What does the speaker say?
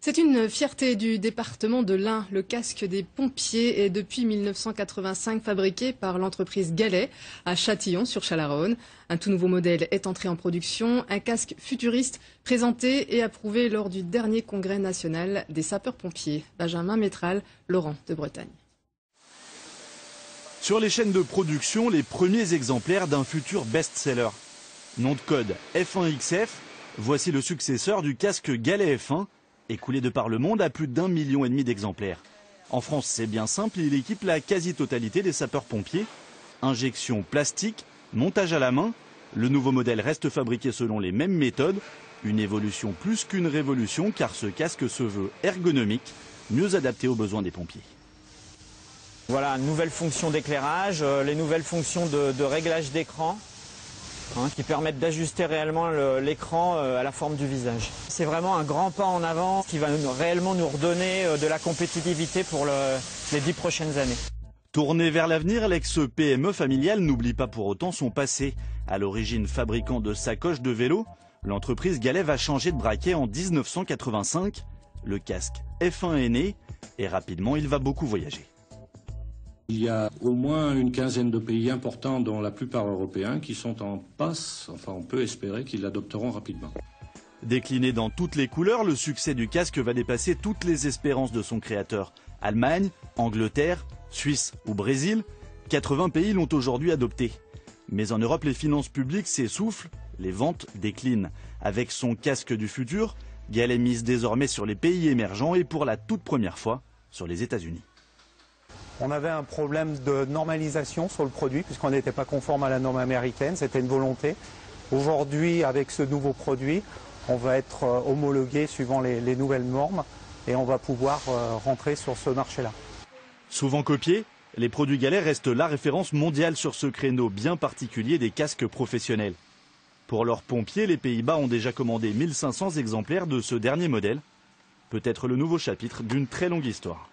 C'est une fierté du département de l'Ain. Le casque des pompiers est depuis 1985 fabriqué par l'entreprise Gallet à Châtillon-sur-Chalaronne. Un tout nouveau modèle est entré en production, un casque futuriste présenté et approuvé lors du dernier congrès national des sapeurs-pompiers. Benjamin Métral, Laurent de Bretagne. Sur les chaînes de production, les premiers exemplaires d'un futur best-seller. Nom de code F1XF, voici le successeur du casque Gallet F1, écoulé de par le monde à plus d'1,5 million d'exemplaires. En France, c'est bien simple, il équipe la quasi-totalité des sapeurs-pompiers. Injection plastique, montage à la main, le nouveau modèle reste fabriqué selon les mêmes méthodes. Une évolution plus qu'une révolution car ce casque se veut ergonomique, mieux adapté aux besoins des pompiers. Voilà, nouvelle fonction d'éclairage, les nouvelles fonctions de réglage d'écran qui permettent d'ajuster réellement l'écran à la forme du visage. C'est vraiment un grand pas en avant qui va réellement nous redonner de la compétitivité pour les 10 prochaines années. Tourné vers l'avenir, l'ex-PME familiale n'oublie pas pour autant son passé. À l'origine fabricant de sacoches de vélo, l'entreprise Gallet va changer de braquet en 1985. Le casque F1 est né et rapidement il va beaucoup voyager. Il y a au moins une quinzaine de pays importants, dont la plupart européens, qui sont en passe, enfin on peut espérer qu'ils l'adopteront rapidement. Décliné dans toutes les couleurs, le succès du casque va dépasser toutes les espérances de son créateur. Allemagne, Angleterre, Suisse ou Brésil, 80 pays l'ont aujourd'hui adopté. Mais en Europe, les finances publiques s'essoufflent, les ventes déclinent. Avec son casque du futur, Gallet mise désormais sur les pays émergents et pour la toute première fois sur les États-Unis. On avait un problème de normalisation sur le produit puisqu'on n'était pas conforme à la norme américaine, c'était une volonté. Aujourd'hui, avec ce nouveau produit, on va être homologué suivant les nouvelles normes et on va pouvoir rentrer sur ce marché-là. Souvent copiés, les produits Gallet restent la référence mondiale sur ce créneau bien particulier des casques professionnels. Pour leurs pompiers, les Pays-Bas ont déjà commandé 1500 exemplaires de ce dernier modèle. Peut-être le nouveau chapitre d'une très longue histoire.